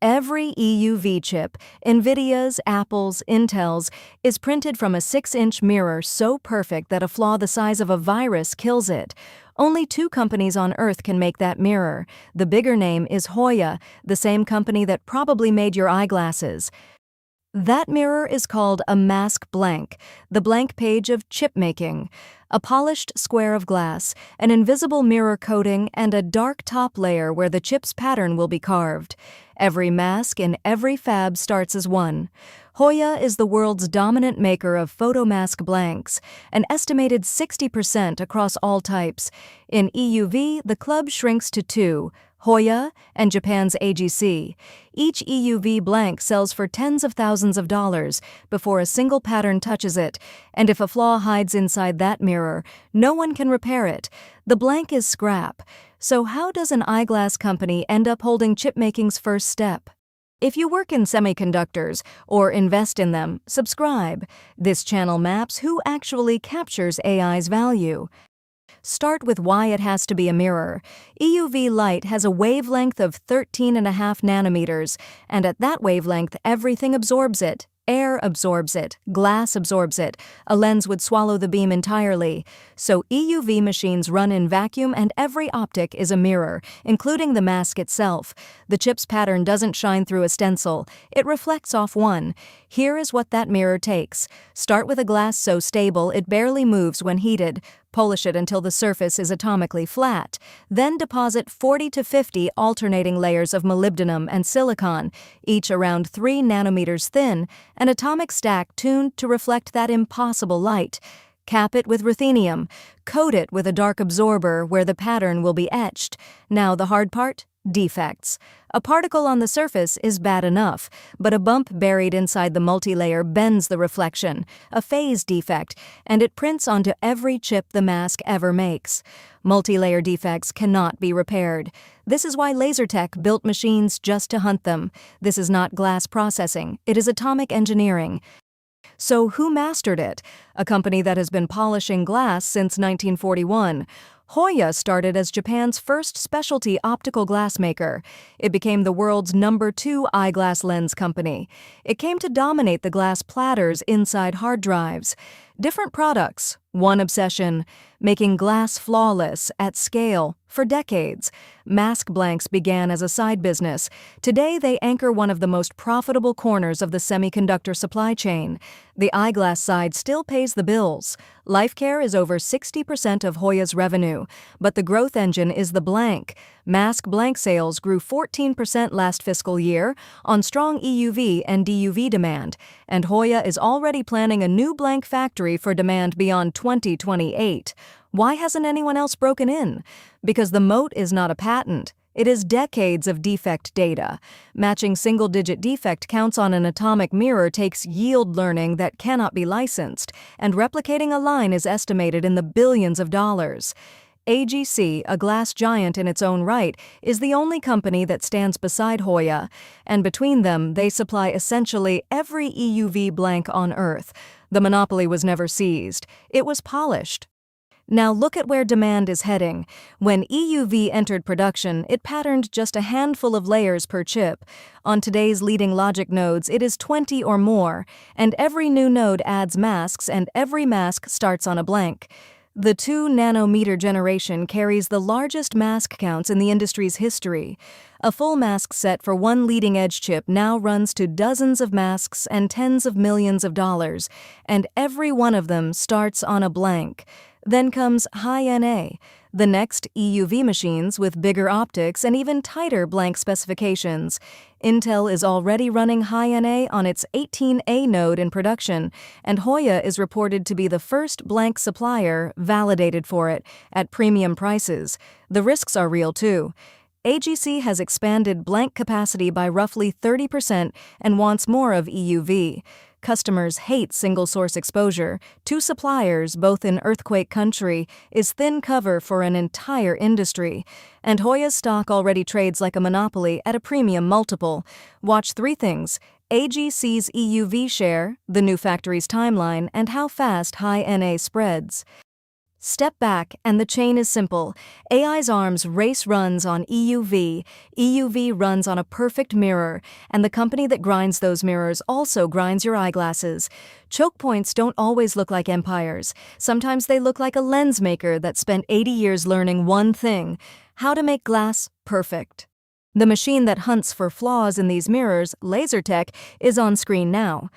Every EUV chip, NVIDIA's, Apple's, Intel's, is printed from a 6-inch mirror so perfect that a flaw the size of a virus kills it. Only 2 companies on Earth can make that mirror. The bigger name is Hoya, the same company that probably made your eyeglasses. That mirror is called a mask blank, the blank page of chipmaking. A polished square of glass, an invisible mirror coating, and a dark top layer where the chip's pattern will be carved. Every mask in every fab starts as one. Hoya is the world's dominant maker of photomask blanks, an estimated 60% across all types. In EUV, the club shrinks to 2. Hoya and Japan's AGC. Each EUV blank sells for tens of thousands of dollars before a single pattern touches it, and if a flaw hides inside that mirror, no one can repair it. The blank is scrap. So how does an eyeglass company end up holding chipmaking's first step? If you work in semiconductors or invest in them, subscribe. This channel maps who actually captures AI's value. Start with why it has to be a mirror. EUV light has a wavelength of 13.5 nanometers, and at that wavelength everything absorbs it. Air absorbs it, glass absorbs it. A lens would swallow the beam entirely. So EUV machines run in vacuum and every optic is a mirror, including the mask itself. The chip's pattern doesn't shine through a stencil. It reflects off one. Here is what that mirror takes. Start with a glass so stable it barely moves when heated. Polish it until the surface is atomically flat. Then deposit 40 to 50 alternating layers of molybdenum and silicon, each around 3 nanometers thin, an atomic stack tuned to reflect that impossible light. Cap it with ruthenium. Coat it with a dark absorber where the pattern will be etched. Now the hard part? Defects. A particle on the surface is bad enough, but a bump buried inside the multilayer bends the reflection, a phase defect, and it prints onto every chip the mask ever makes. Multilayer defects cannot be repaired. This is why Lasertech built machines just to hunt them. This is not glass processing, it is atomic engineering. So who mastered it? A company that has been polishing glass since 1941. Hoya started as Japan's first specialty optical glass maker. It became the world's #2 eyeglass lens company. It came to dominate the glass platters inside hard drives. Different products, one obsession, making glass flawless at scale for decades. Mask blanks began as a side business. Today they anchor one of the most profitable corners of the semiconductor supply chain. The eyeglass side still pays the bills. Life care is over 60% of Hoya's revenue, but the growth engine is the blank. Mask blank sales grew 14% last fiscal year on strong EUV and DUV demand, and Hoya is already planning a new blank factory for demand beyond 2028. Why hasn't anyone else broken in? Because the moat is not a patent. It is decades of defect data. Matching single-digit defect counts on an atomic mirror takes yield learning that cannot be licensed, and replicating a line is estimated in the billions of dollars. AGC, a glass giant in its own right, is the only company that stands beside Hoya, and between them they supply essentially every EUV blank on Earth. The monopoly was never seized. It was polished. Now look at where demand is heading. When EUV entered production, it patterned just a handful of layers per chip. On today's leading logic nodes, it is 20 or more, and every new node adds masks and every mask starts on a blank. The 2 nanometer generation carries the largest mask counts in the industry's history. A full mask set for one leading-edge chip now runs to dozens of masks and tens of millions of dollars, and every one of them starts on a blank. Then comes High-NA, the next EUV machines with bigger optics and even tighter blank specifications. Intel is already running High-NA on its 18A node in production, and Hoya is reported to be the first blank supplier validated for it at premium prices. The risks are real too. AGC has expanded blank capacity by roughly 30% and wants more of EUV. Customers hate single-source exposure. 2 suppliers, both in earthquake country, is thin cover for an entire industry. And Hoya's stock already trades like a monopoly at a premium multiple. Watch 3 things: AGC's EUV share, the new factory's timeline, and how fast High-NA spreads. Step back, and the chain is simple. AI's arms race runs on EUV, EUV runs on a perfect mirror, and the company that grinds those mirrors also grinds your eyeglasses. Choke points don't always look like empires. Sometimes they look like a lens maker that spent 80 years learning one thing: how to make glass perfect. The machine that hunts for flaws in these mirrors, LaserTech, is on screen now.